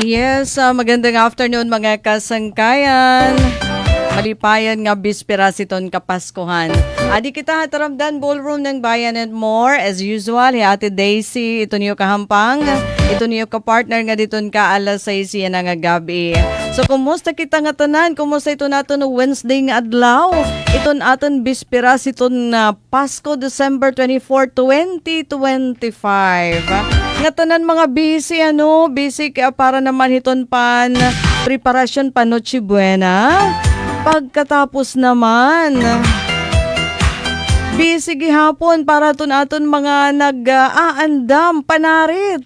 Yes, magandang afternoon mga kasangkayan. Malipayan nga bispera siton kapaskuhan. Adi kita hataramdan ballroom ng Bayan and More. As usual, Ate Daisy, ito niyo kahampang. Ito niyo ka-partner nga diton ka alas 6 yan nga gabi. So, kumusta kita nga tanan? Kumusta ito nato no Wednesday nga adlaw? Iton aton bispera siton na Pasko, December 24, 2025. Nga tanan mga busy, busy para naman hiton pan preparasyon pa Noche Buena. Pagkatapos naman, busy gihapon para aton mga nag-aandam panarit.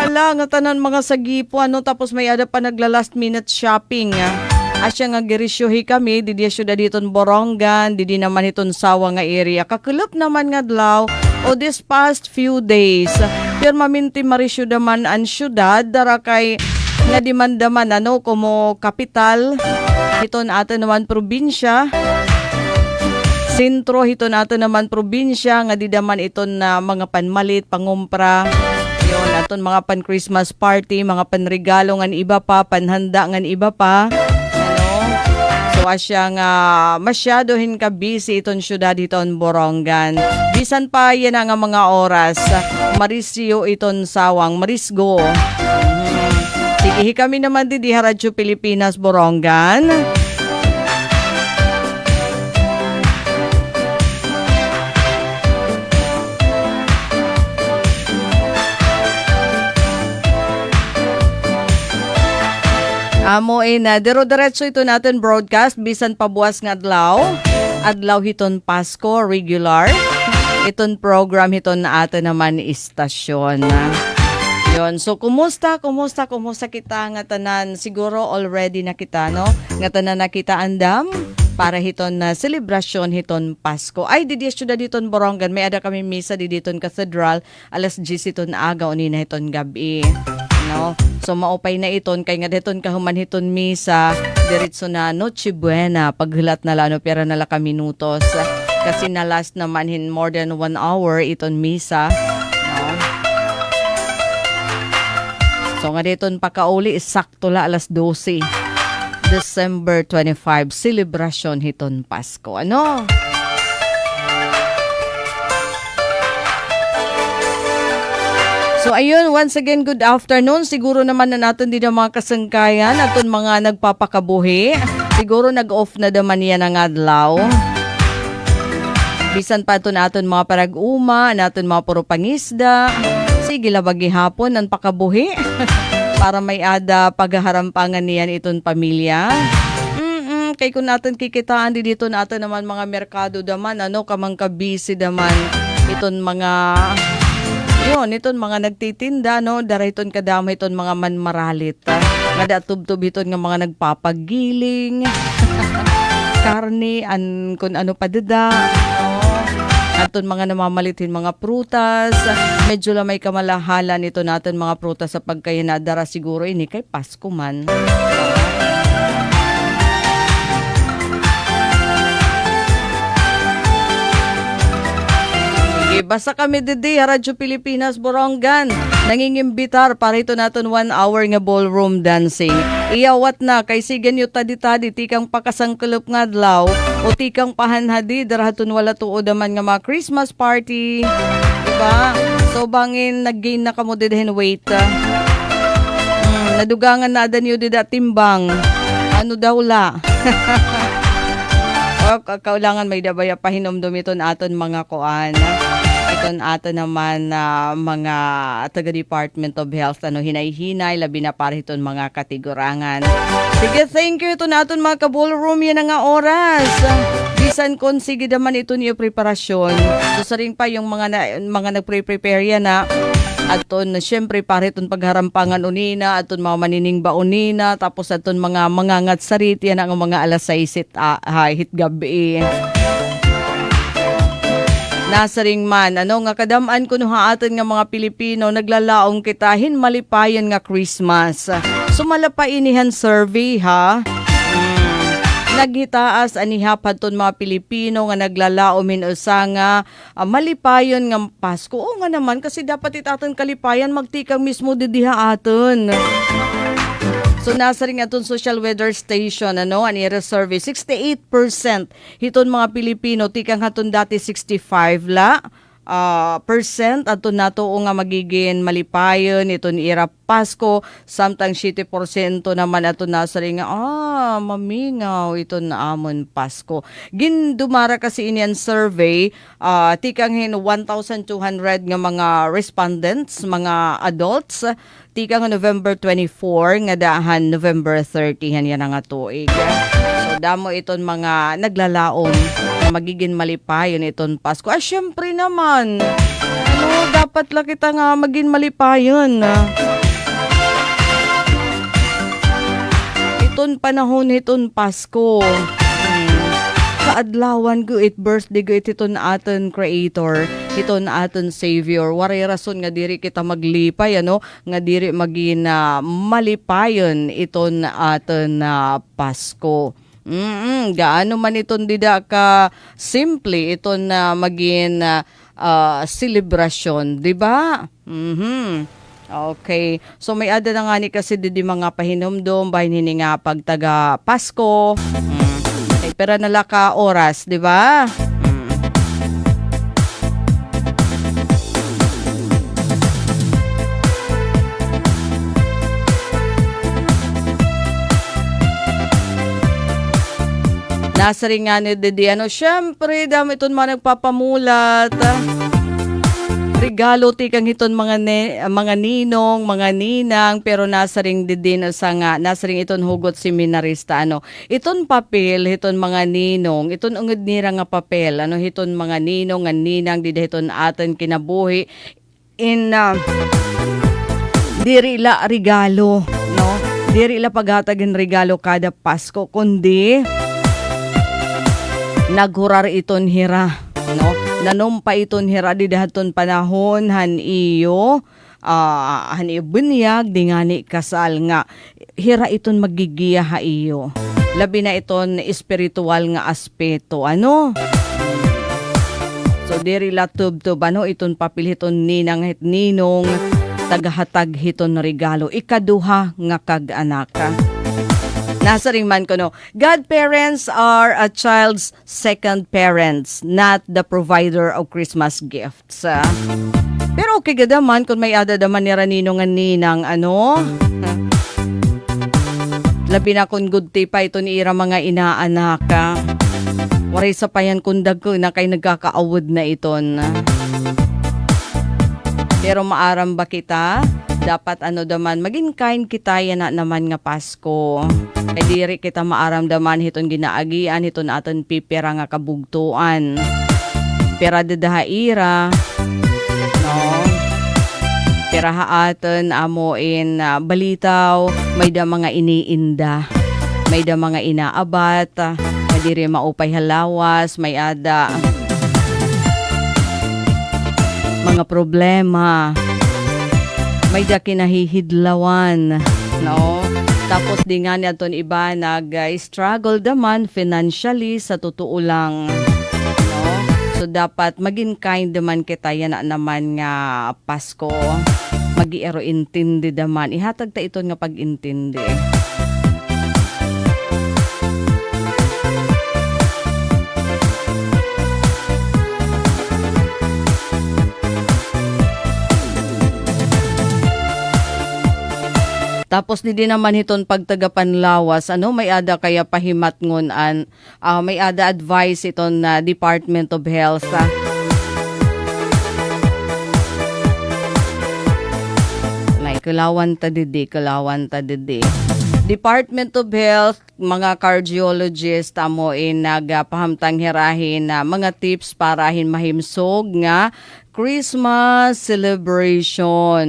Hala, nga tanan mga sagipo, tapos may ada pa nagla-last minute shopping. Asya nga girisyohi kami, didi syudad diton Borongan, didi naman iton sawa nga area. Kakulop naman nga dlaw, o this past few days. Pero maminti marisyo naman ang syudad, dara kay nga dimandaman como kapital hiton ato naman probinsya, sentro hiton ato naman probinsya nga didaman iton na mga panmalit pangumpra yon aton mga pan Christmas party, mga panregalo ngan iba pa, panhanda ngan iba pa so asya nga masyadohin ka busy iton syudad hiton Borongan. Bisan pa yan nga mga oras marisyo iton sawang marisgo. Sige, kami naman di Radyo Pilipinas, Borongan. Amo na dero-diretso ito natin broadcast bisan pabuas nga adlaw. Adlaw hiton Pasko, regular. Iton program hiton na ato naman istasyon. Yon. So, kumusta kita nga tanan? Siguro already na kita, Nga tanan na kita andam para hiton na selebrasyon hiton Pasko. Ay, di syudad hiton Borongan. May ada kami misa di diton Cathedral. Alas 10 hiton aga, unina hiton gabi. So, maupay na iton. Kay nga diton kahuman hiton misa. Diretso na Noche Buena. Paghulat na lano, pera na laka minutos. Kasi na last naman more than 1 hour iton misa. So nga diton pakauli sakto la alas 12. December 25 celebration hiton Pasko. So ayun, once again good afternoon. Siguro naman na natin din ang mga kasangkayan aton mga nagpapakabuhi. Siguro nag-off na naman yan ang adlaw. Bisan pa ito natin mga parag-uma, natin mga puro pangisda. Sige labagi hapon ang pakabuhi para may ada paghaharampangan niyan iton pamilya. Kay kung natin kikitaan dito natin naman mga merkado daman kamang kabisi daman iton mga iton mga nagtitinda dara iton kadamo iton mga manmaralit. Nga datub-tub iton nga mga nagpapagiling. Karne kun ano padada. Aton mga namamalitin mga prutas, medyo lang may kamalahalan ito natin mga prutas sa pagkayanadara siguro ini kay Pasko man. Sige, basta kami didi, Radyo Pilipinas, Borongan, nangingimbitar para ito natin 1 hour nga ballroom dancing. Iyawat na, kay sigan yu tadi-tadi, tikang pakasangkulop nga adlaw, o tikang pahanhadi, darahaton wala tuod naman nga mga Christmas party. Diba? So, bangin, nag-gain na kamo didahin weight. Nadugangan na adan yu dida timbang. Ano daw la? Kaulangan may dabaya pahinomdom iton aton mga koan. Iton ato naman mga taga-Department of Health hinay-hinay labi na para iton mga kategorangan. Sige, thank you ito naton mga ka-ballroom yan nga oras. Bisan kon sige naman ito niyo preparasyon. So sa rin pa yung mga nagpre-prepare yan aton syempre para iton pagharampangan unina, aton mga manining ba unina, tapos aton mga mangangat sarit yan ang mga alas 6 hit gabi. Nasa ring man, nga kadamaan ko aton nga mga Pilipino, naglalaong kitahin malipayan nga Christmas. So malapainihan survey ha. Naghitaas anihapan ton mga Pilipino nga naglalaomin usa nga malipayon nga Pasko. O nga naman kasi dapat itaton kalipayan magtikang mismo didiha aton. So nasa rin atong social weather station ani survey 68% hiton mga Pilipino tikang haton dati 65 la percent ato nato nga magiging malipayon ito ni ira Pasko samtang 7% naman ato nasa rin nga mamingaw ito na amon Pasko. Gindumara kasi inian survey tikang 1,200 nga mga respondents, mga adults tikang November 24 nga dahan November 30 yan nga tuig. So damo iton mga naglalaom na magiging malipayon iton Pasko. Syempre naman. Dapat lang kita nga maging malipayon. Iton panahon iton Pasko. Kaadlawan ko it birthday ko iton aton creator, iton aton savior. Waray rason nga diri kita maglipay nga diri maging malipayon iton aton Pasko. Gaano man iton dida ka simple iton maging selebrasyon, di ba? Okay. So may ada na nga ni kasi di mga pahinomdom bahin hini nga pagtaga Pasko. Pera nala ka oras, di ba? Nasa rin nga ni Didi, syempre, dami iton mga nagpapamulat. Regalo tikang hiton mga ninong, mga ninang, pero nasa ring didin sa nga, nasa ring iton hugot seminarista, iton papel, hiton mga ninong, iton ungod nira nga papel, hiton mga ninong, nga ninang, dida hiton atin kinabuhi, diri la regalo, diri la paghatagin regalo kada Pasko, kundi, naghurar iton hira, nanumpa iton hira di dahaton panahon han iyo bunyag di ngani kasal nga hira iton magigiya ha iyo labi na iton espiritual nga aspeto so diri la tub-tub iton papil hiton ninang hit ninong tagahatag hiton regalo ikaduha nga kag-anak. Nasa ring man ko Godparents are a child's second parents, not the provider of Christmas gifts. Pero okay gadaman kung may ada daman ni Ranino nga ninang labi na kung good pa ito ni ira mga inaanak. Waray sa payan kundag ko na kay nagkakaawod na iton. Pero maaram ba kita? Dapat daman maging kind kita yan na naman nga Pasko. Kay diri kita maaramdaman hiton ginaagian hiton aton pipira nga kabugtuan. Pera dadahaira. Pera haaton amoin balitaw, may da mga iniinda. May da mga inaabat, kay diri maupay halawas, may ada mga problema. May da kinahihidlawan, Tapos di nga niya ton iba nag-struggle daman financially sa totoo lang, So dapat maging kind naman kita yan na naman nga Pasko. Mag-iero intindi daman. Ihatag ta ito nga pag-intindi. Tapos di naman hiton pagtagapanlawas, may ada kaya pahimat ngon may ada advice iton na Department of Health. Kalawan ta didi. Department of Health, mga cardiologist nagpahamtang hirahin na mga tips para mahimsog nga Christmas celebration.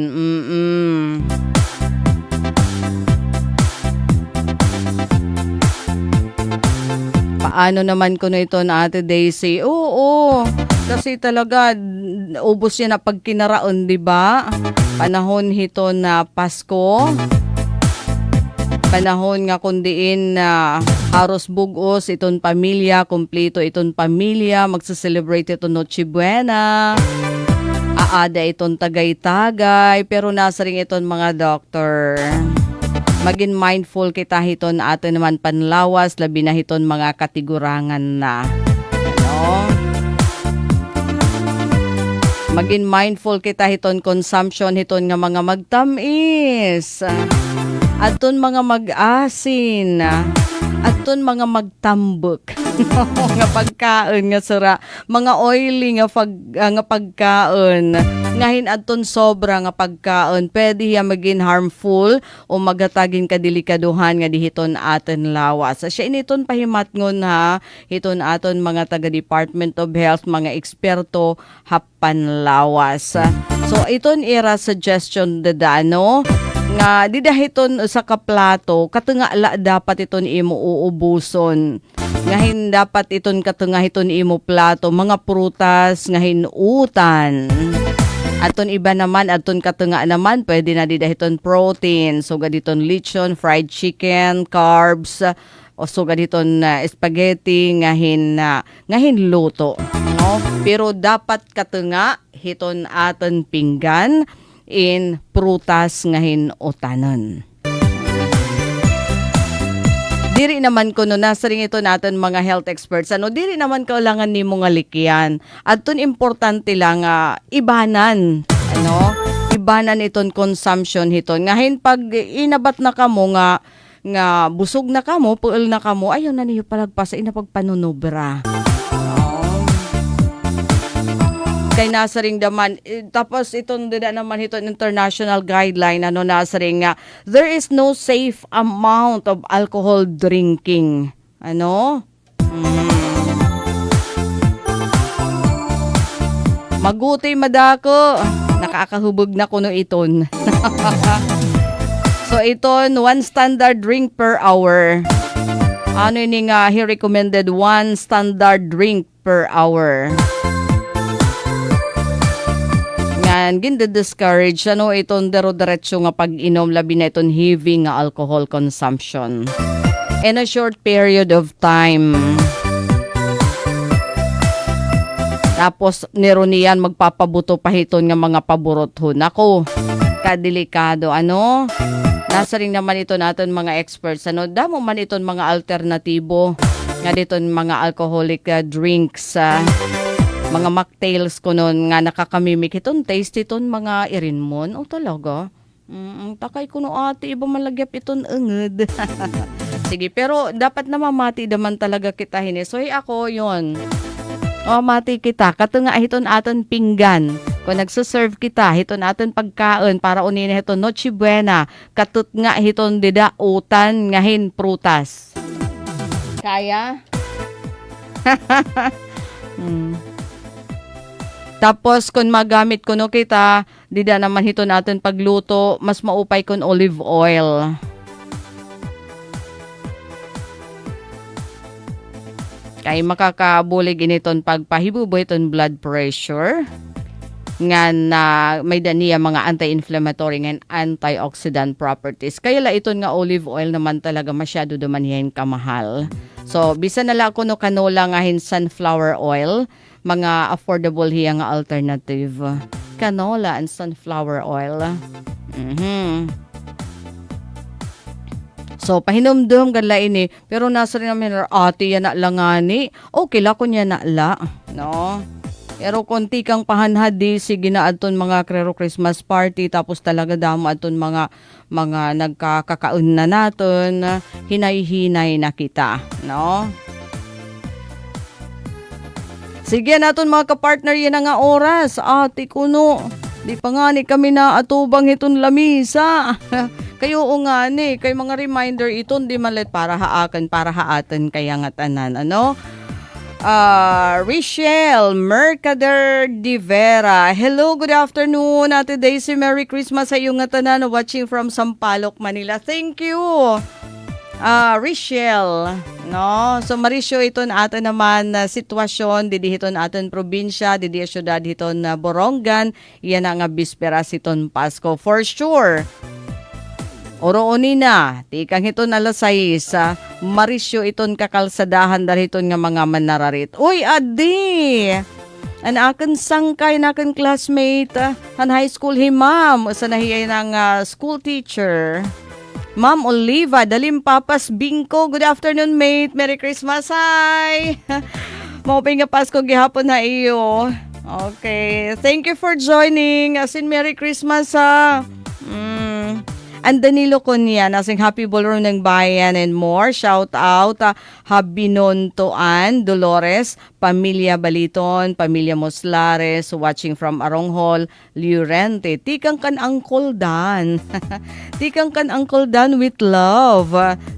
Paano naman ko ito na Ate Daisy? Oo, kasi talaga ubos yan na pagkinaraon, di ba? Panahon hito na Pasko. Panahon nga kundiin na haros bugos iton pamilya, kumpleto iton pamilya, magse-celebrate iton Noche Buena. Aada iton tagay-tagay, pero nasa ring iton mga doktor. Maging mindful kita hiton atin naman panlawas, labi na hiton mga katigurangan na. Ano? Maging mindful kita hiton consumption hiton nga mga magtamis. Aton mga mag-asin. Aton mga magtambok. Nga pagkaon nga sira. Mga oily nga pagkaon. Ngahin aton sobra nga pagkaon. Pwede ya maging harmful o magatagin kadilikaduhan nga dihiton aton lawas. Siya initon pahimatngon ha. Hiton aton mga taga Department of Health, mga eksperto hapan lawas. So iton ira suggestion dadano nga didahiton sa kaplato katungala dapat iton imo uubuson ngahin dapat iton katungahiton imo plato mga prutas ngahin utan aton iba naman aton katunga naman pwede na didahiton protein so gaditon lechon, fried chicken, carbs o so gaditon spaghetti ngahin luto no pero dapat katunga hiton aton pinggan in prutas ngahin utanon. Diri naman ko no nasa ring ito natin mga health experts diri naman kailangan nimo nga likyan. Adton importante lang ibanan ibanan iton consumption hiton ngahin pag inabat na kamo nga busog na kamo, puol na kamo, ayaw na niyo palagpas ina pagpanunubra. Kay nasa ring daman tapos itong dida naman ito international guideline nasa ring there is no safe amount of alcohol drinking magutoy madako nakakahubog na kuno iton. So iton 1 standard drink per hour ini nga he recommended 1 standard drink per hour. Ginde-discourage itong dero-diretso nga pag-inom labi na itong heavy nga alcohol consumption in a short period of time. Tapos nironiyan magpapabuto pa hiton nga mga paborot nako kadelikado nasa ring naman ito natin mga experts damo man iton mga alternatibo nga diton mga alcoholic drinks mga mocktails ko nun nga nakakamimik iton taste iton mga irinmon talaga takay ko no ate iba malagyap iton enged. Sige pero dapat na mamati daman talaga kita so ako yon mati kita katunga hiton aton pinggan kung nagsuserve kita hiton aton pagkaon para unin hiton Noche Buena katut nga hiton dida utan ngahin prutas kaya. Tapos kung magamit ko kita, dida naman hito natin pagluto, mas maupay kun olive oil. Kay makakabulig initon pagpahibubo iton blood pressure. Nga na may daniya mga anti-inflammatory and antioxidant properties. Kaya la iton nga olive oil naman talaga masyado duman yan kamahal. So, bisan nala ko no canola ngahin sunflower oil, mga affordable hiya nga alternative. Canola and sunflower oil. So, pahinumdum gadla ini. Pero nasa rin namin, ate yan na lang ni. Okay la ko niya na la. No? Pero konti kang pahanhad di sige na aton mga Krero Christmas party tapos talaga damo aton mga nagkakakaon na naton hinay-hinay na kita no. Sige naton mga kapartner yan nga oras ate kuno di pa nga ni kami na atubang iton lamisa. Kayo nga ni kay mga reminder iton di malet para haatan kaya nga tanan Richelle Mercader de Vera. Hello, good afternoon. Ate Daisy, Merry Christmas sa iyong tanan watching from Sampaloc, Manila. Thank you. Richelle, no? So Marisyo iton ato naman sitwasyon didi hiton aton probinsya, didi syudad hiton Borongan. Iyan nga bisperas hiton Pasko for sure. Orooni na, tikang hiton alas 6, Marisyo iton kakalsadahan dahil hiton nga mga manararit. Uy, adi! An akin sangkay na akin classmate, an high school himam, sa nahiyay ng school teacher. Ma'am Oliva, dalim papas bingko. Good afternoon, mate. Merry Christmas, hi! Maupay nga Pasko gihapon na iyo. Okay, thank you for joining. As in, Merry Christmas, ha. And Danilo Cunha, nasing Happy Ballroom ng Bayan and more. Shout out, Habinontoan, Dolores, Pamilya Baliton, Pamilya Moslares, watching from Aronghol, Liurente. Tikang kan Uncle Dan. Tikang kan Uncle Dan with love.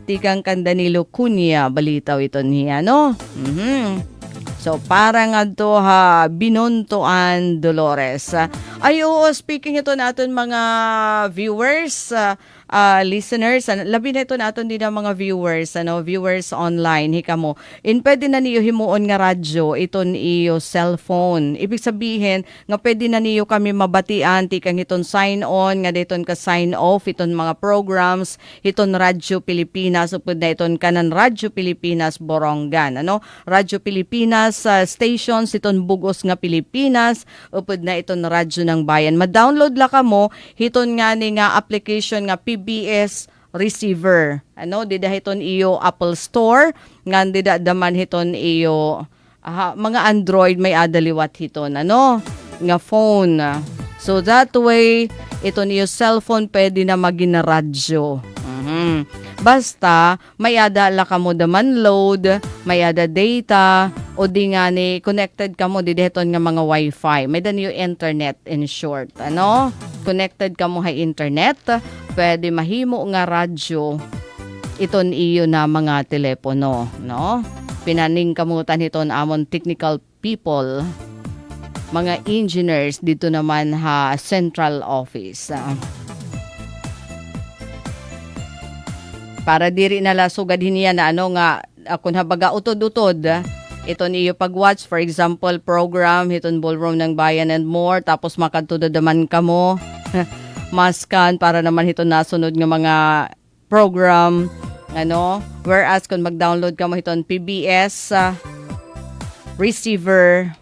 Tikang kan Danilo Cunha, balitaw ito niya, no? So, parang ato Binontoan Dolores. Ay, oo, speaking ito natin mga viewers, listeners, labi na ito natin din ang mga viewers online, hikamo. Pwede na niyo himuon nga radyo, iton iyo cellphone. Ibig sabihin, nga pwede na niyo kami mabatian, tikang iton sign on, nga diton ka sign off, iton mga programs, iton Radyo Pilipinas, upod na iton kanan Radyo Pilipinas Borongan, Radyo Pilipinas stations, iton Bugos nga Pilipinas, upod na iton Radyo ng Bayan. Ma-download la kamo, hiton nga ni nga application nga PBS receiver. Dida hiton iyo Apple Store, nga dida daman hiton iyo mga Android may adaliwat hiton nga phone. So that way iton iyo cellphone pwede na maging radyo. Basta may ada la kamo daman load, may ada data o di nga ni connected kamo di deton nga mga wifi. May dan yung internet in short. Connected kamo hay internet, pwede mahimo nga radyo iton iyo na mga telepono, Pinaning kamutan hiton amon technical people, mga engineers dito naman central office. Para diri nala sugad hiniya na nga kung habaga utod-utod iton iyo pag-watch, for example program hiton Ballroom ng Bayan and more, tapos makadto daman kamo maskan para naman hiton nasunod nga mga program whereas kung mag-download kamo hiton PBS receiver,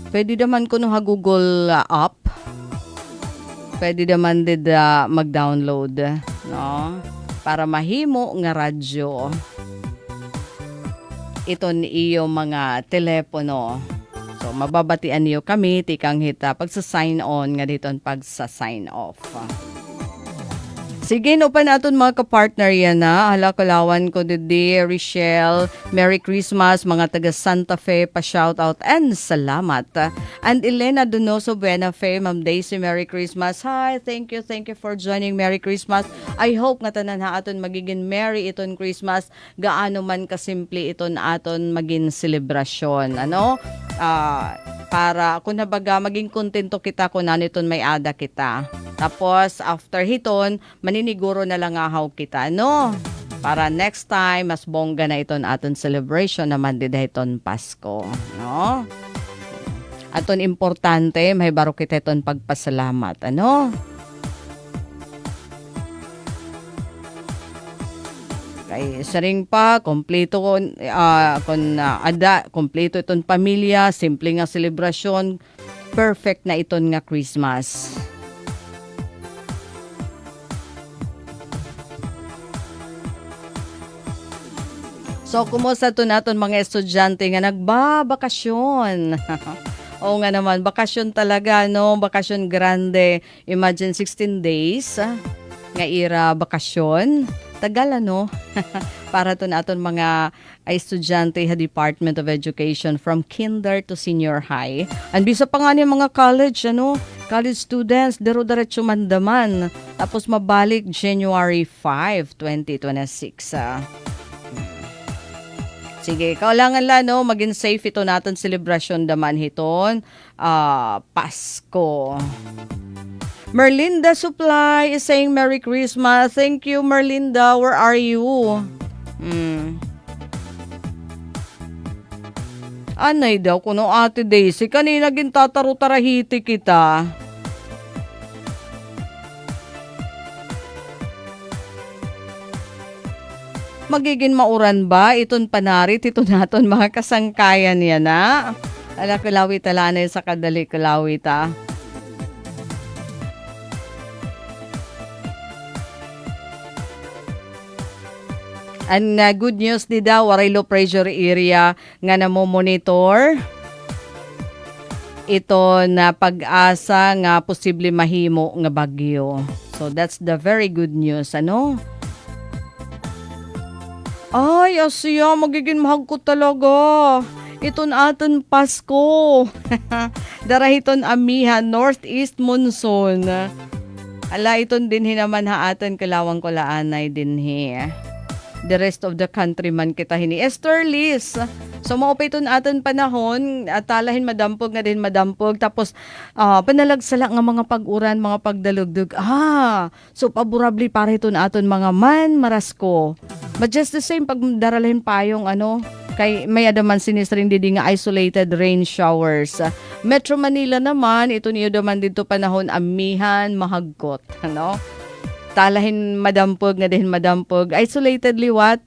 pwede naman kuno Google app. Pwede naman din mag-download, para mahimo nga radyo iton iyo mga telepono. So, mababatian niyo kami, tikang hita, pagsa-sign on nga diton pagsa-sign off. Sige, no pa natin mga kapartner yan Hala, kalawan ko didi, Richelle, Merry Christmas, mga taga Santa Fe, pa-shoutout and salamat. And Elena Donoso Buenafe, Ma'am Daisy, Merry Christmas. Hi, thank you for joining. Merry Christmas. I hope nga tanan aton magiging merry iton Christmas, gaano man kasimple iton aton maging selebrasyon. Para kung nabaga maging kontento kita kung naniton may ada kita. Tapos after hiton, maniniguro na lang ahaw kita, para next time mas bongga na iton aton celebration naman din iton Pasko, Aton importante may baro kita iton pagpasalamat, Kay saring pa kompleto kompleto iton pamilya, simple nga selebrasyon, perfect na iton nga Christmas. So, kumusta to naton mga estudyante nga nagbabakasyon? Oo nga naman, bakasyon talaga, Bakasyon grande. Imagine 16 days nga ira bakasyon. Tagal, Para to naton mga estudyante sa Department of Education from kinder to senior high. And bisa pa nga niya mga college, college students, dero-diretso mandaman. Tapos mabalik January 5, 2026. Sige, kaulangan la, maging safe ito natin celebration daman hiton Pasko. Merlinda Supply is saying Merry Christmas. Thank you, Merlinda. Where are you? Anay daw kuno Ate Daisy, kanina gintataro-tarahiti kita. magiging mauran ba? Iton panarit, ito naton mga kasangkayan yan na. Ala kulawit talanay sa kadali kulawit ah. And good news di daw, waray low pressure area nga monitor. Ito na pag-asa nga posible mahimo nga bagyo. So that's the very good news, ano? Ay, Asya, magiging mahal ko talaga. Iton aton Pasko. Darahiton amiha, northeast monsoon. Ala, iton din naman ha aton kalawang kulaanay din the rest of the country man kita hini. Esther Liz, so maupay ito aton panahon at talahin madampog nga din madampog tapos panalagsala nga mga pag-uran, mga pagdalugdog. So paborabli para ito aton mga man marasko. But just the same pag daralhin payong kay may adaman sinisring didi nga isolated rain showers. Metro Manila naman ito niyo daman dito panahon amihan mahagkot, talahin madampog nga din madampog isolated liwat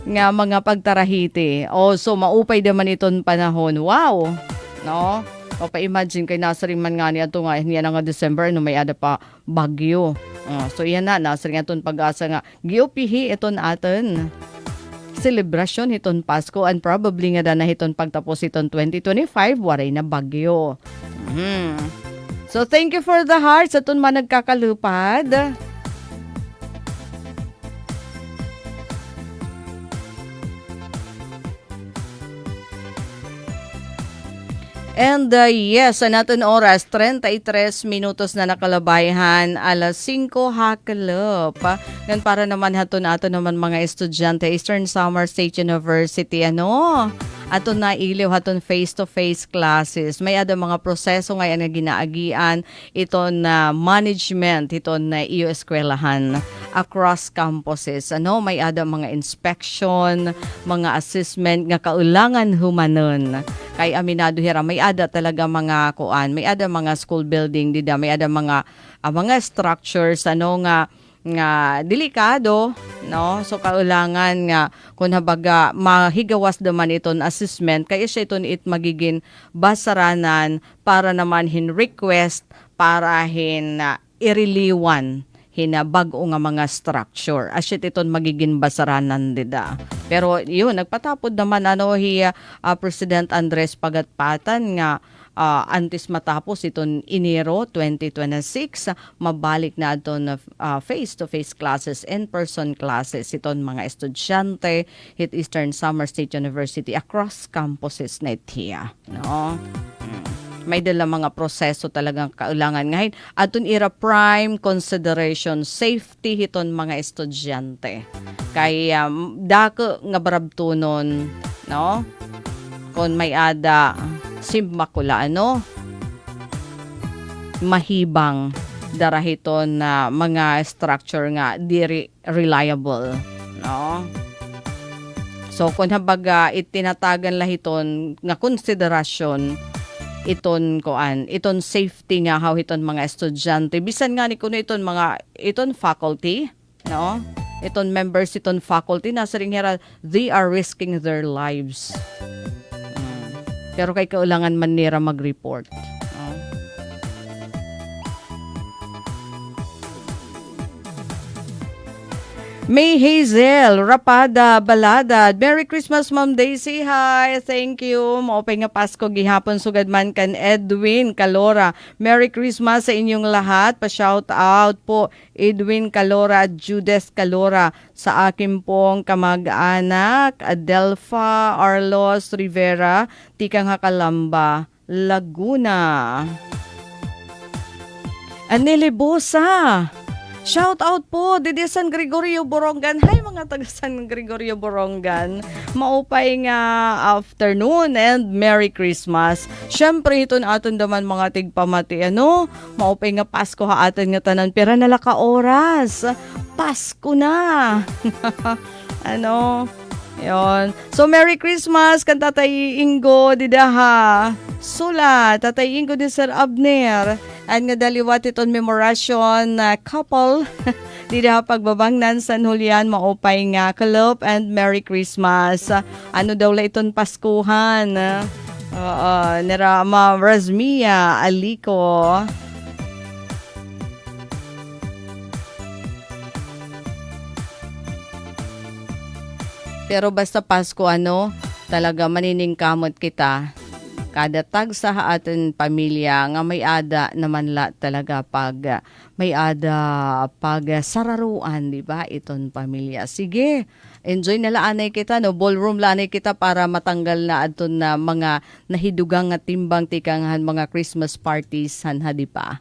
nga mga pagtarahiti. So maupay naman iton panahon. Wow. No? O pa-imagine kay nasaring man nga niya ito nga yan nga December may ada pa bagyo. So yan na nasaring aton pag-asa nga giupihi iton aton celebration iton Pasko and probably nga na iton pagtapos iton 2025 waray na bagyo. So thank you for the hearts aton man nagkakalupad. And yes, sa natin oras, 33 minutos na nakalabayhan, alas 5 hakalop. Yan para naman hato naman mga estudyante, Eastern Samar State University, ato na iliw haton face-to-face classes. May ada mga proseso ngayon na ginaagian, ito na management, ito na iyo eskwelahan across campuses. May ada mga inspection, mga assessment nga kaulangan humanon. Kay aminado hira may ada talaga mga kuan, may ada mga school building dida, may ada mga structures nga delikado, so kaulangan nga kun habaga mahigawas naman iton assessment kaya siya iton magiging basaranan para naman request para iriliwan bago nga mga structure. Asyet iton magiging basaranan dida. Pero yun, nagpatapod naman President Andres Pagatpatan nga antes matapos iton Enero 2026, mabalik na iton face-to-face classes, in-person classes iton mga estudyante hit Eastern Samar State University across campuses na itiya. May dala mga proseso talagang kailangan ngayon. Atun ira prime consideration safety hiton mga estudyante. Kaya dako nga barabtunon, kung may ada simbakula mahibang darahiton na mga structure nga di reliable, So kung habaga itinatagan lahiton nga konsiderasyon iton safety nga how iton mga estudyante bisan nga ni kuno iton faculty, iton members iton faculty nasa ring hera they are risking their lives. Pero kay kaulangan man nira mag-report. May Hazel, Rapada, Balada. Merry Christmas, Ma'am Daisy. Hi, thank you. Maupay nga Pasko gihapon sugad man kan Edwin Calora. Merry Christmas sa inyong lahat. Pa-shout out po Edwin Calora at Judes Calora sa akin pong kamag-anak, Adelfa Arlos Rivera, Tikang Hakalamba, Laguna. Anili Bosa. Shout out po, Didi San Gregorio Borongan. Hi mga taga San Gregorio Borongan. Maupay nga afternoon and Merry Christmas. Syempre ito na aton daman mga tigpamati. Maupay nga Pasko ha aton nga tanan. Pero nalaka oras. Pasko na. Yon. So Merry Christmas kan Tatay Ingo Didaha. Sula, Tatay Ingo di Sir Abner. At nga daliwat iton memorasyon na couple di na pagbabangnan San Julian maupay nga kalop and Merry Christmas. Ano daw la iton Paskuhan? Nira Ma Razmia Aliko. Pero basta Pasko talaga maniningkamot kita. Kada tag sa atin pamilya nga may ada naman la talaga pag may ada pag sararuan, di ba? Iton pamilya. Sige, enjoy na laanay kita, ballroom laanay kita para matanggal na aton na mga nahidugang at timbang tikangan mga Christmas parties hanha, di pa?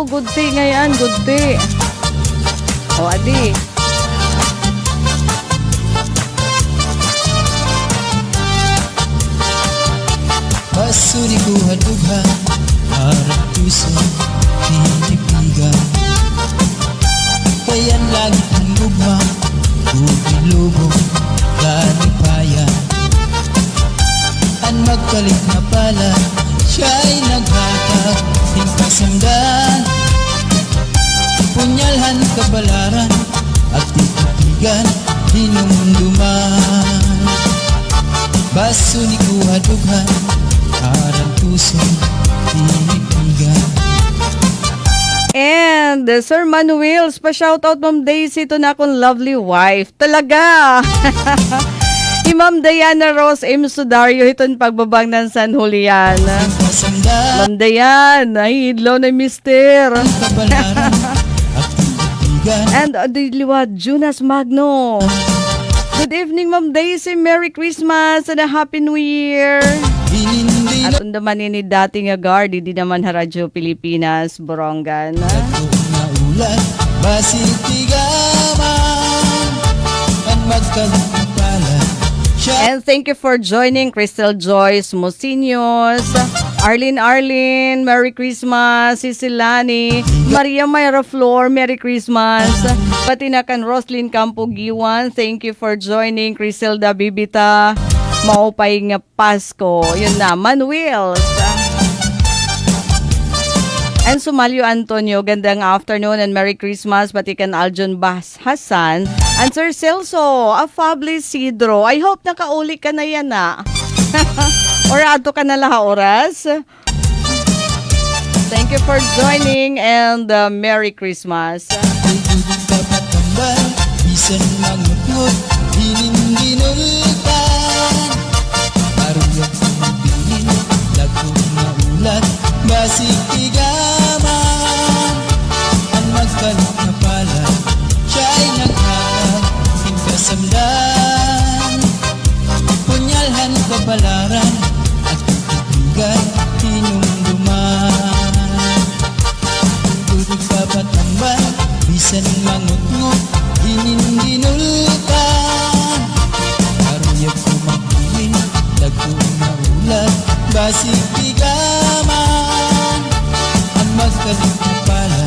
Good day ngayon, good day. Adi. Basuri ko hadughan, harap puso, tinipigan. Kayan lagi ang lubang, ubilubong, kalipayan. Ang magkalit na pala, siya'y naghatag, hingkasamdan. Punyalhan kabalaran, at titipigan, hinumduman. Basuri ko hadughan, harap puso, tinipigan. And Sir Manuel, pa-shoutout Ma'am Daisy, ito na akong lovely wife. Talaga! Ma'am Diana Rose M. Sudario, iton pagbabang ng San Julian. Ma'am Diana, idlo na mister. And Adiliwa Jonas Magno. Good evening Ma'am Daisy, Merry Christmas and a Happy New Year. At undaman ni dating agard, di naman Radyo Pilipinas, Borongan. And thank you for joining Crystal Joyce Mosinos, Arlene, Merry Christmas, Sisilani, Maria Mayra Flor, Merry Christmas, pati na kan Roslyn Campo Giwan, thank you for joining Criselda Bibita, maupay nga Pasko, yun na, Manuel. And Sumalyo Antonio, gandang afternoon and Merry Christmas, pati kan Aljon Bas Hassan, and Sir Celso, Afable Sidro. I hope nakauli ka na yan na. Or ato ka na laha oras. Thank you for joining and Merry Christmas. Bisan magmutmut, hininginultan. Aruyag kumabinin, lagong maulat, basig tigaman. Ang magkalit na pala, siya'y naghatag, hingkasamdan. Punyalhan kabalaran, at titigan, hinumduman. Tutunog papatambal, bisan mangutngot, hininginultan. Aruyag kumabinin, lagong maulat, basig tigaman. Ang magkalit na pala,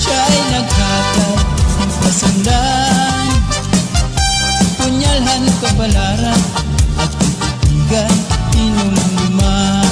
siya'y naghatag, hingkasamdan. Punyalhan kabalaran, at titigan, hinumduman.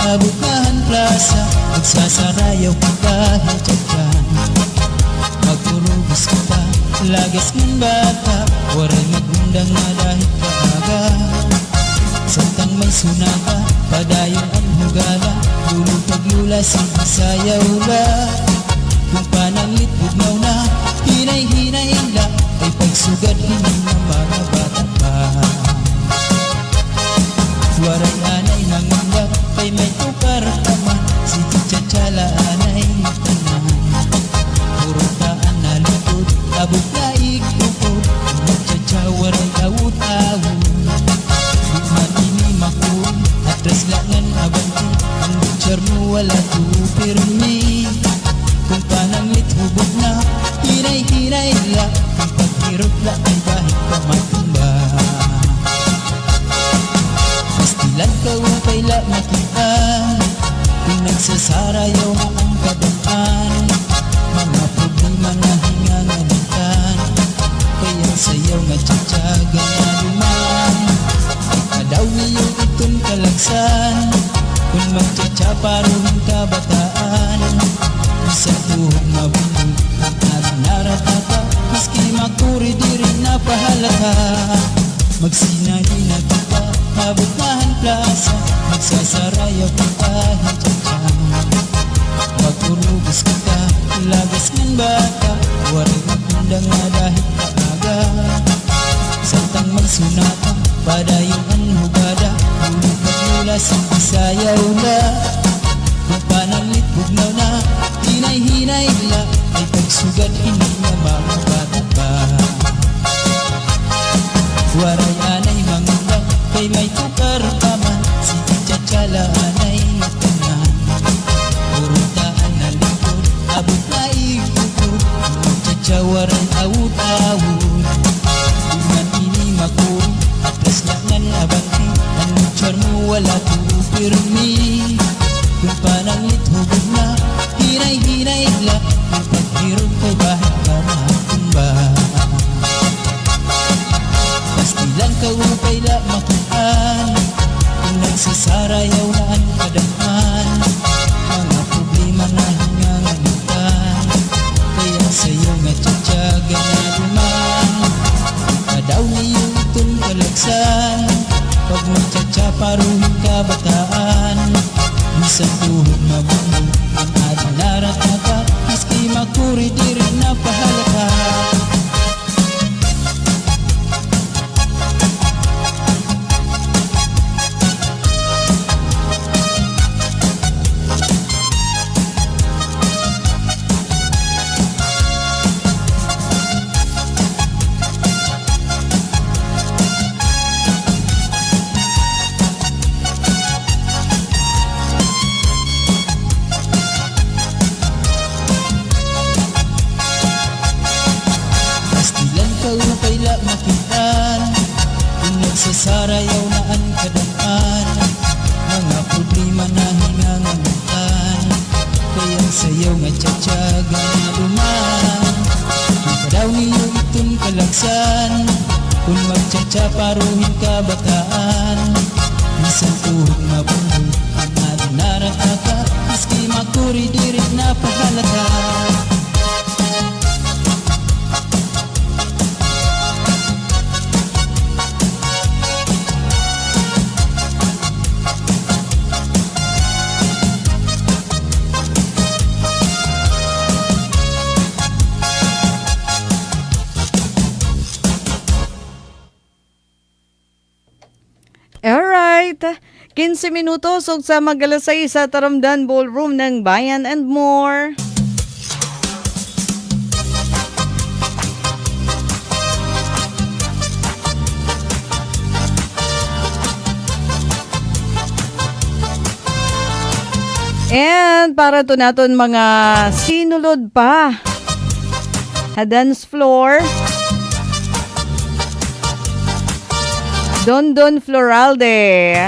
Bukahan plaza, nagsasarayaw ka kahit dyan. Magturubos ka pa, lagas ng bata, waray magundang na dahil kaaga. Santang may sunaka, padayon ang hugala, Lulong paglula sayaw la. Kung pananglit bugnaw na hinay-hinay la, ay pagsugad hining na mga bata pa. Waray anay nangundag, kay may tukar taman, si Tchatchala anay tanan. Puro taan na lutod, abot na ikukod, Tchatcha waray awut-awut. Bukman ini makun, atras langan abanti, ang butcher mo wala tupirmi. Kung pananglit hubog na, hinay-hinay la, kung paghirot la ay bahit pa matumba. Pastilan ka upay la makitaan, kung nagsasarayaw na ang kadaan. Mga problema na hingangalitan, kaya sayaw nga tiyatsaga na duman. Adaw niyong itong kalagsan, kung magtsatsa paruhin ka bataan. Sa tuhog mabundog at naratata, maski makuri di rin napahalata. Magsinali na kita, mabutahan plaza, magsasarayaw kita hintyan. Magurubos kita, lagas ng bata, waray magundang na dahil kaaga. Santang magsunata, padayong anhugada, ulit at mula sa isayaw na. Kung pananglit bugnaw na, hinay-hinay la, ay pagsugad hindi na mga bata pa. Waray anay mangundag, kay may tukar paman, si Tchatchala anay tanan. Purutaan na lingkod, abot na ikukod, Tchatcha waray awut-awut. Bukman ini makuri, atras langan abanti, ang butcher mo wala tupirmi. Kung pananglit hubog na, hinay-hinay la, kung paghirog kay bahit ka matumba. Pastilan ka upay la makitaan, kung nagsasarayaw na ang kadamhan. Mga problema na hingangalitan, kaya sa'yo nga tiyatsaga na duman. Adaw niyo itong kalagsan, pag magtsatsa paruhin ka bataan. Sa tuhog mabundog, ang ating naratata, maski makuri di rin napahalata. Upay la makitaan, kung nagsasarayaw na ang kadampan. Mga problema na hingangalitan, kaya sayaw nga tiyatsaga na duman. Kung kadaw niyo itong kalagsan, kung magtsatsa paruhin ka bataan. Isang tuhog mabundog, ang ating naratata, maski makuri di rin napahalata. Alright, 15 minutos ug sa magalasay sa Taramdan Ballroom ng Bayan and More. And para to naton mga sinulod pa, dance floor, Don Floralde.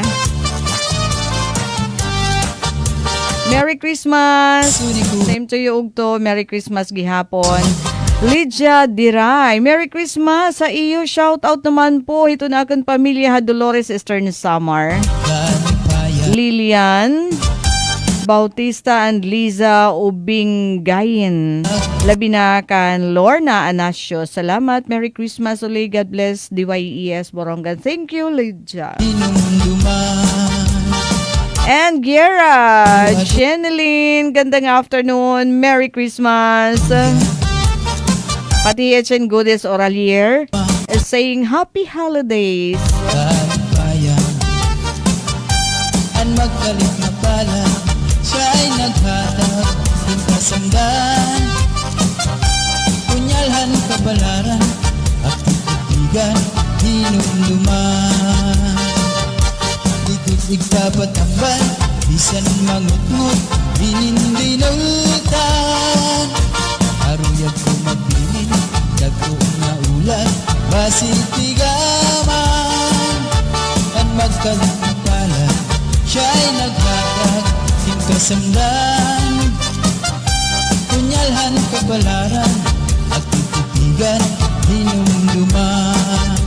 Merry Christmas. Same to you ugto. Merry Christmas gihapon. Lydia Diray. Merry Christmas sa iyo. Shout out naman po. Ito na akong pamilya Dolores Eastern Samar. Lilian Bautista and Liza Ubingayin. Labi na kan Lorna Anasio. Salamat. Merry Christmas ulit. God bless. DYES Borongan. Thank you, Lydia. And Giera, Jeneline, gandang afternoon. Merry Christmas. Pati H and Goodness Oralier is saying Happy Holidays. Kalipayan Ang magkalit na pala Siya ay naghatag Ng kasandan Punyalhan kabalaran At titigan Hinumduman Ikot igpapatambal Bisan mangut-ngut Hinindinulutan Aruyag ko magbinin Dagko na ulan Basitigaman Ang magkalit na pala Siya ay naghatag Ng kasamdan Punyalhan kabalaran At titigan Hinumduman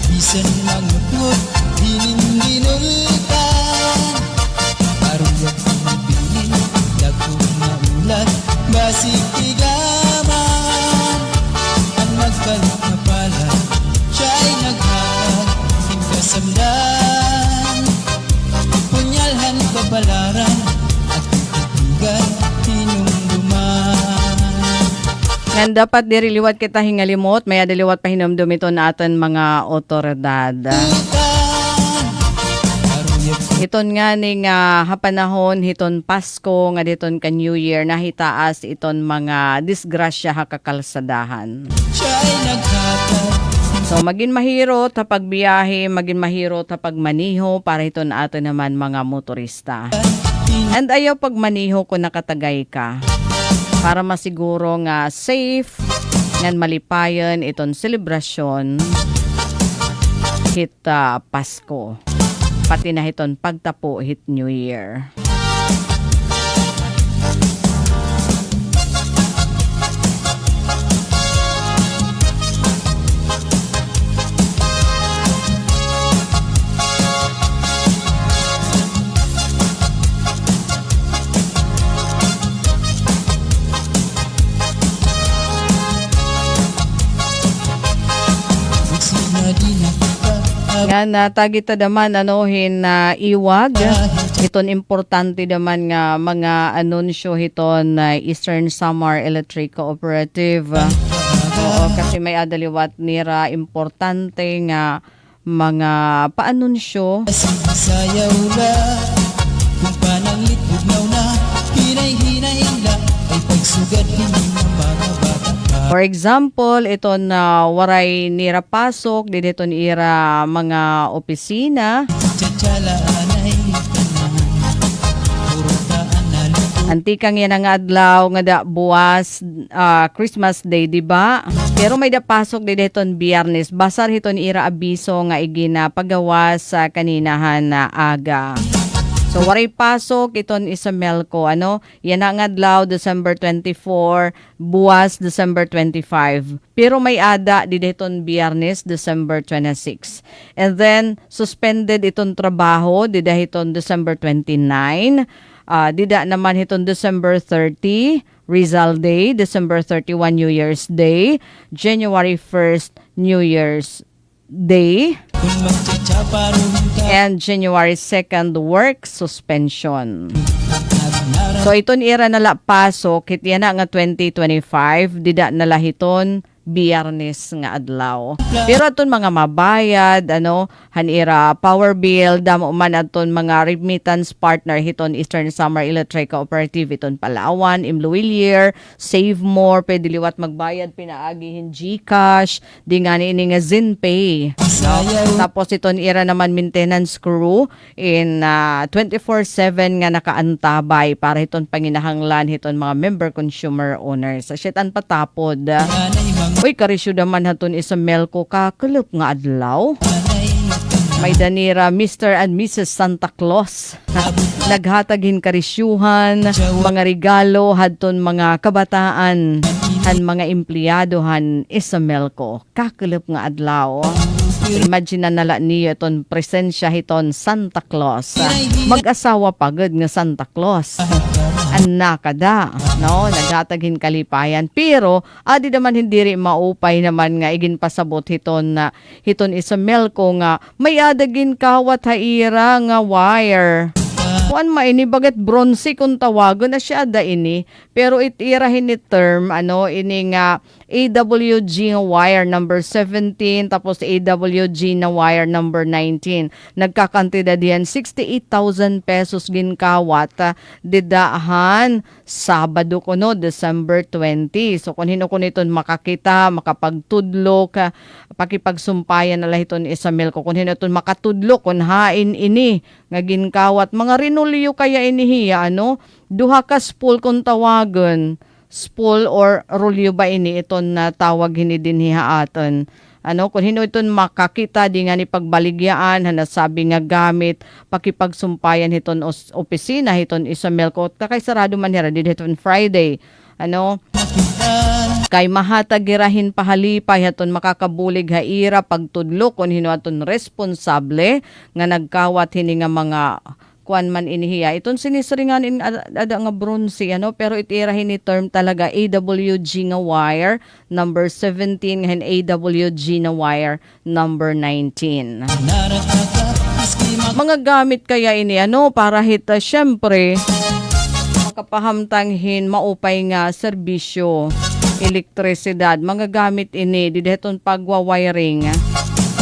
Bisan mangut-ngut Hinindinulutan Aruyag ko mabilin Dagko na ulan Basitigaman Ang magkalit na pala Siya ay naghatag Ng kasamdan Punyalhan kabalaran At titigan Hinumduman Nga dapat diriliwat kita hingalimot, may adiliwat pa hinumdum ito na aton mga otoridad. Iton nga ni nga hapanahon hiton Pasko nga diton ka New Year nahitaas iton mga disgrasya ha kakalsadahan. So magin mahiro ta pagbiyahe, magin mahiro ta pagmaniho para iton aton naman mga motorista. And ayaw pagmaniho kung nakatagay ka. Para masiguro nga safe, ngan malipayan iton selebrasyon hit Pasko. Pati na hiton pagtapo hit New Year. Nga natagita naman anohin na iwag. Iton importante naman nga mga anunsyo hiton Eastern Samar Electric Cooperative. Oo, kasi may adaliwat nira importante nga mga paanunsyo. Sayaw la Kung pananglit bugnaw na Hinay-hinay la Ay pagsugad hindi na mga bata pa For example, ito na waray nira pasok, dito nira mga opisina. Tsatsalaan ay tanan Purutaan na lito Antikang yan ang adlaw nga da buwas Christmas Day, di ba? Pero may da pasok dito Biyernes. Basar hito nira abiso nga igina pagawas sa kaninahan na aga. So waray pasok iton isa Melco ano yan ang adlaw December 24 buwas December 25 pero may ada dideton Biyernes December 26 and then suspended iton trabaho didahiton December 29 dida naman hiton December 30 Rizal Day, December 31 New Year's Day, January 1st New Year's Day, Kung magtsatsaparong ka and January 2nd work suspension. Nagnara So iton ira nala pasok hit yan na nga 2025 dida nala hiton Biyernes nga adlaw. Pero aton mga mabayad ano hanira power bill damo man aton mga remittance partner hiton Eastern Samar Electric Cooperative iton Palawan, Imluwilier, Save More, pwede liwat magbayad pinaagihin GCash, di nga ni nga ZinPay. Sayaw Tapos iton ira naman maintenance crew in 24/7 nga nakaantabay para hiton panginahanglan hiton mga member consumer owners. Sa sitan patapod. Anay mga Uy, karisyo naman haton isa Melco kakulop nga adlaw. anay magkanda May danira Mr. and Mrs. Santa Claus. Naghatagin karisyuhan, mga regalo hadton mga kabataan, han mga empleyado han Isamelco. Kakulop nga adlaw. Imagine na nala niyo iton presensya hiton Santa Claus. Mag-asawa pagod nga Santa Claus. Anakada, no? Naghatagin kalipayan. Pero, adi naman hindi rin maupay naman nga igin pasabot hiton na hiton Isamelco nga may adagin kawat haira nga wire. Kuan maini bagat bronze kung tawagon na siya da ini, pero itirahin ni term ini nga AWG nga wire number 17 tapos AWG na wire number 19. Nagkakantidad yan 68,000 pesos ginkawat didahan Sabado kuno December 20. So kung hino ko niton makakita, makapagtudlok, pakipagsumpayan na lahiton Isamelco kung hino iton makatudlok kun hain ini nga ginkawat mga rinulyo kaya inihiya duha ka spool kung tawagon. Spool or rolyo ba ini iton na tawag hini dinhiha aton. Kung hino iton makakita di nga ni pagbaligyaan hanasabi nga gamit pakipagsumpayan hiton opisina hiton Isamelco kakay sarado man hira did hiton Friday. Kay mahatagirahin pahalipay haton makakabulig haira pagtudlo kung hino aton responsable nga nagkawat hini nga mga kuan man inihiya. Iton sinisringan in ada nga bronze pero itirahin ni term talaga AWG nga wire number 17 and AWG na wire number 19. Mga gamit kaya ini para hita syempre makapahamtanghin maupay nga serbisyo elektrisidad. Mga gamit ini dideton pagwa-wiring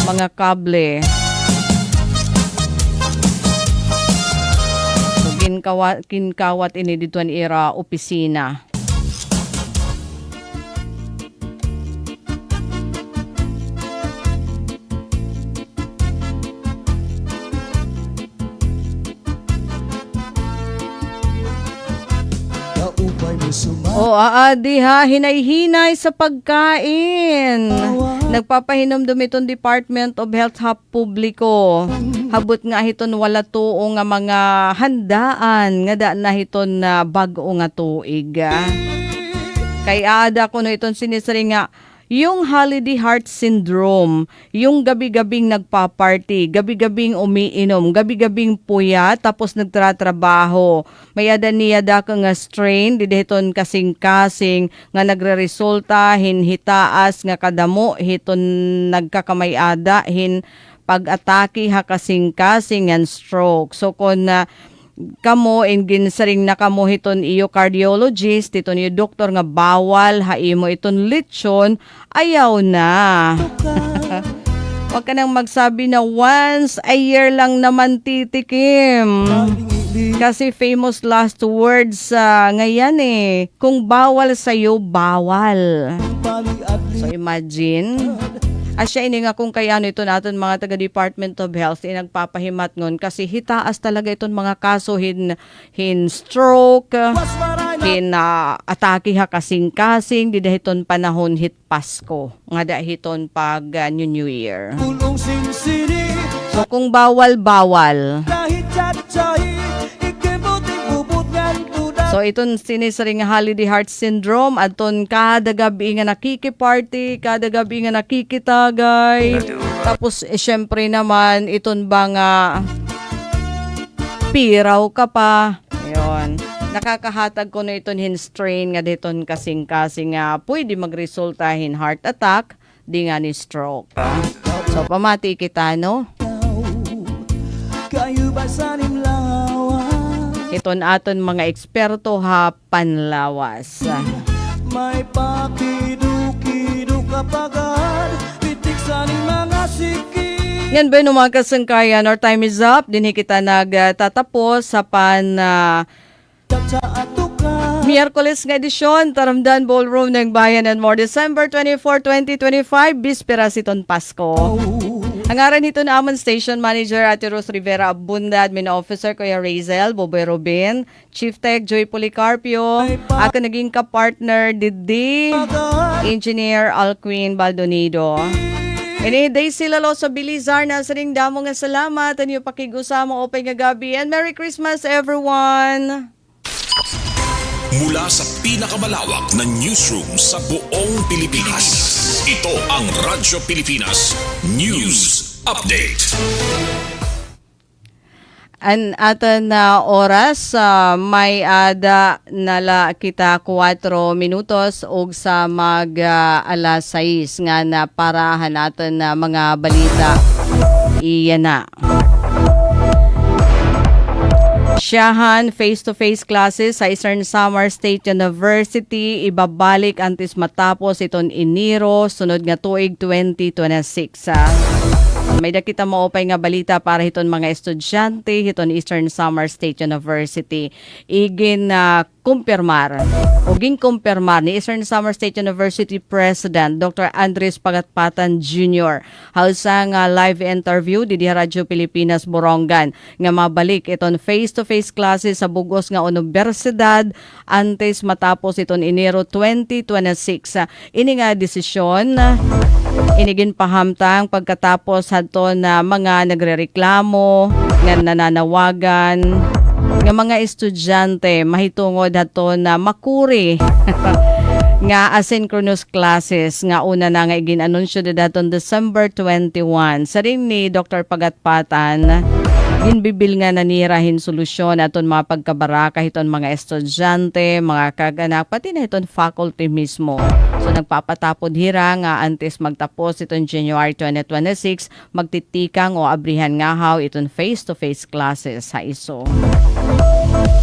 mga kable. Kinkawat ini dituan ira opisina. Aadi hinay-hinay sa pagkain. Nagpapahinom dumiton Department of Health sa publiko. Habot nga hiton wala tuo nga mga handaan nga da na hiton na bag-o nga tuig. Kay aada ko no iton sinisari nga yung holiday heart syndrome, yung gabi-gabing nagpa-party, gabi-gabing umiinom, gabi-gabing puyat, tapos nagtratrabaho. May ada niya da ka nga strain, dideton kasing-kasing, nga nagre-resulta, hinhitaas, nga kadamo, hiton nagkakamayada, pag-atake ha kasing-kasing, yan stroke. So kung kamo ginsaring na kamo hiton iyo cardiologist iton iyo doktor nga bawal haimo iton lechon ayaw na. Wag ka nang magsabi na once a year lang naman titikim. Kasi famous last words ngayon kung bawal sa'yo, bawal. So imagine asya ini nga kung kayano ito natin mga taga Department of Health nagpapahimat ngon kasi hitaas talaga iton mga kaso hin stroke, atake ha kasing-kasing didahiton panahon hit Pasko nga dahiton pag New Year. So kung bawal. So iton sinisari nga holiday heart syndrome aton kada gabi nga nakikiparty, kada gabi nga nakikitagay. Tapos syempre naman iton ba nga piraw ka pa. Ayun. Nakakahatag ko na iton hin strain nga diton kasing-kasing nga pwede magresulta hin heart attack, di nga ni stroke. So pamati kita Kayo ba sa iton aton mga eksperto ha panlawas. May pakidu-kidu kapagad pitik sa ning mga sikit. Yan ba mga kasangkayan, our time is up. Dinhi kita nagtatapos sa Miyerkules nga edisyon, Taramdan Ballroom ng Bayan and More, December 24, 2025, Bispera siton Pasko. Ang aran nito na amon Station Manager Ate Rose Rivera Abunda, Admin Officer Kuya Razel, Boboy Robin, Chief Tech Joy Policarpio, ako naging ka-partner Didi, Engineer Alquin Baldonido. Ini Daisy Lalo sa Bilizar na sa ring damo nga salamat ang iyo pakigusama open nga gabi and Merry Christmas everyone. Mula sa pinakamalawak na newsroom sa buong Pilipinas. Ito ang Radyo Pilipinas News Update. An aton na oras may ada nala kita 4 minutos og sa mag alas 6 nga na parahan natin na mga balita. Iyan na. Siyahan face-to-face classes sa Eastern Samar State University ibabalik antes matapos iton Enero sunod nga tuig 2026. May dakita mo opay nga balita para hiton mga estudyante hiton Eastern Samar State University. Igin kumpirmar ni Eastern Samar State University President Dr. Andres Pagatpatan Jr. Hausa nga live interview di Radyo Pilipinas Borongan nga mabalik iton face-to-face classes sa bugos nga universidad antes matapos iton Enero 2026. Ini nga desisyon inigin pahamtang pagkatapos hadto na mga nagrereklamo nga nananawagan nga mga estudyante mahitungod hadto na makuri nga asynchronous classes nga una na nga igin-anunsyo daton December 21. Sa ring ni Dr. Pagatpatan ginbibil nga nanirahin solusyon aton mga pagkabaraka hiton mga estudyante, mga kaganak, pati na hiton faculty mismo. So nagpapatapod hira nga antes magtapos iton January 2026, magtitikang o abrihan nga haw iton face-to-face classes sa ISO.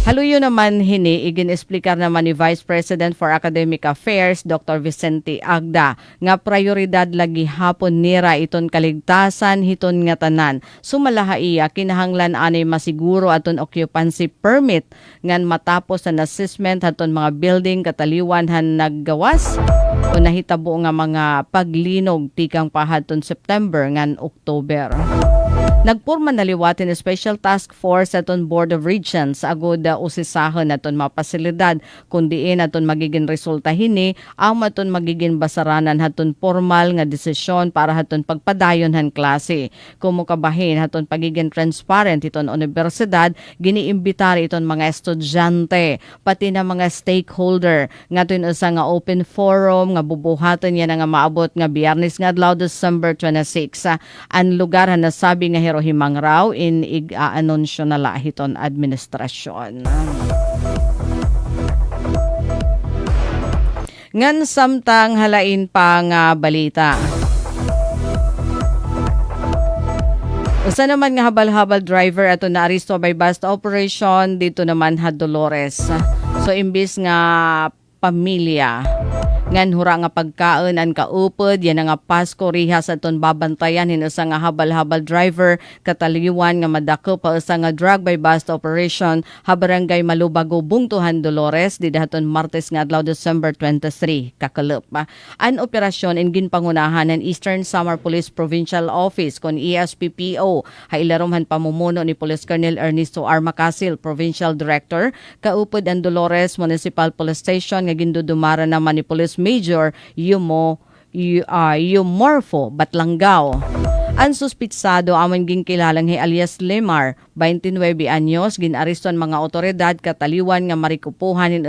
Haluyo naman hini, igin-esplikar naman ni Vice President for Academic Affairs, Dr. Vicente Agda, nga prioridad lagi hapon nira iton kaligtasan hiton nga tanan. Sumalahaiya, kinahanglan anay masiguro aton occupancy permit ngan matapos ang assessment haton mga building kataliwan han naggawas o nahitabo nga mga paglinog tikang pahadton September ngan October. Nagpurma naliwatin ni Special Task Force aton Board of Regents agud usisahon aton mga pasilidad kundiin aton magiging resulta hini ang maton magiging basaranan haton formal nga desisyon para haton pagpadayon han klase. Kumukabahin haton pagiging transparent iton universidad giniimbitar iton mga estudyante pati na mga stakeholder ngaton usa nga open forum nga bubuhaton yan nga maabot nga Biyernes nga adlaw December 26. Ang lugar na nasabi nga himang raw in ig-aanunsyo na lahiton administrasyon. Ngan samtang halain pa nga balita. Usa naman nga habal-habal driver ato na aristo by bust operation dito naman ha Dolores. So imbis nga pamilya ngan hura nga pagkaon ang kaupod yan nga Pasko rihas aton babantayan hinusa nga habal-habal driver kataliwan nga madako pa usa nga drug by bust operation ha barangay Malubago Bungtuhan Dolores didaton Martes nga adlaw December 23 kakalop. An operasyon ingin pangunahan ng Eastern Samar Police Provincial Office kon ESPPO hailarumhan pamumuno ni Police Colonel Ernesto R. Macasil, Provincial Director, kaupod ang Dolores Municipal Police Station nga gindudumara naman ni Police Major Yumorfo Batlanggaw. Ang suspitsado amon ginkilalang alias Lemar, 29 anyos, ginariston mga otoridad kataliwan nga marikupuhan in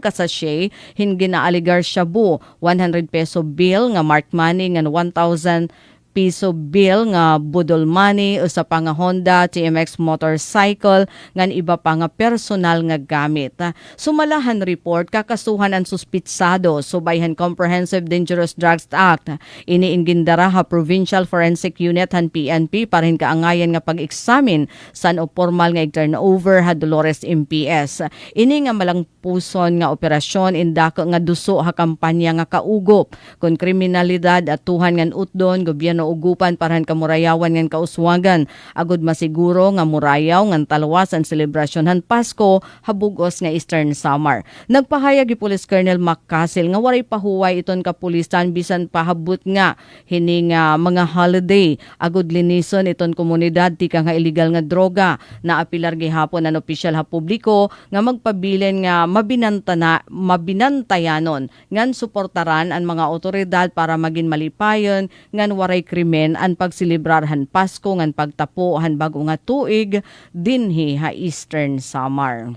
ka sachet hin ginaaligar shabu 100 peso bill nga marked money nga 1,000 piso bill nga budol money usa pa nga Honda TMX motorcycle ngan iba pa nga personal nga gamit. Sumalahan report kakasuhan ang suspitsado subayhan Comprehensive Dangerous Drugs Act. Iniinggindara ha Provincial Forensic Unit han PNP parin kaangayan nga pag-examine san o formal nga turnover ha Dolores MPS. Ini nga malang puson nga operasyon indako nga duso ha kampanya nga kaugop kon kriminalidad at tuhan ngan utdon gobyerno naugupan parahan kamurayawan ngan kauswagan. Agud masiguro nga murayaw ngan talawas ang selebrasyon han Pasko habugos nga Eastern Summer. Nagpahayag gi Police Colonel Maccasil nga waray pahuway iton kapulisan bisan pahabot nga hining mga holiday. Agud linison iton komunidad tika nga illegal nga droga. Naapilar gihapon ang opisyal ha publiko nga magpabilin nga mabinantayanon ngan suportaran ang mga otoridad para maging malipayon ngan waray krimen ang pagsilibrarhan Pasko ngan pagtapo han bago nga tuig dinhi ha Eastern Summer.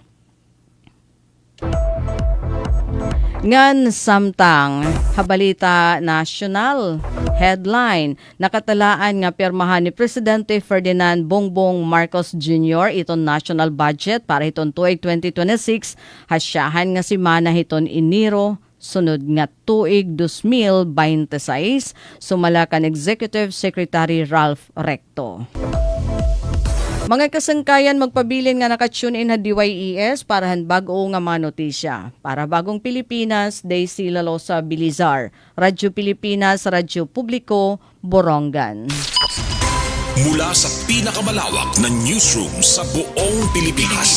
Ngan samtang habalita national headline nakatalaan nga pirmahan ni Presidente Ferdinand Bongbong Marcos Jr. iton national budget para iton tuig 2026 hasyahan nga semana hiton Enero sunod nga tuig 2026 sumala kan Executive Secretary Ralph Recto. Mga kasangkayan magpabilin nga nakatune in na DYES para han bago nga mga notisya. Para bagong Pilipinas, Daisy Lalosa Bilizar, Radyo Pilipinas, Radyo Publiko, Borongan. Mula sa pinakamalawak na newsroom sa buong Pilipinas,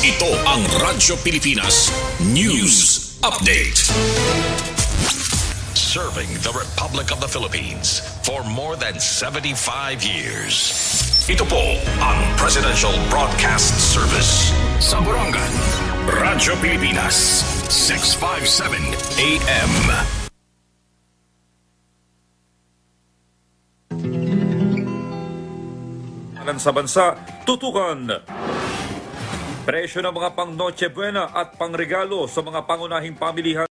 ito ang Radyo Pilipinas News Update. Serving the Republic of the Philippines for more than 75 years. Ito po ang Presidential Broadcast Service sa Borongan, Radyo Pilipinas, 657 AM. Sa bansa, tutukan. Presyo ng mga pang Noche Buena at pangregalo sa mga pangunahing pamilihan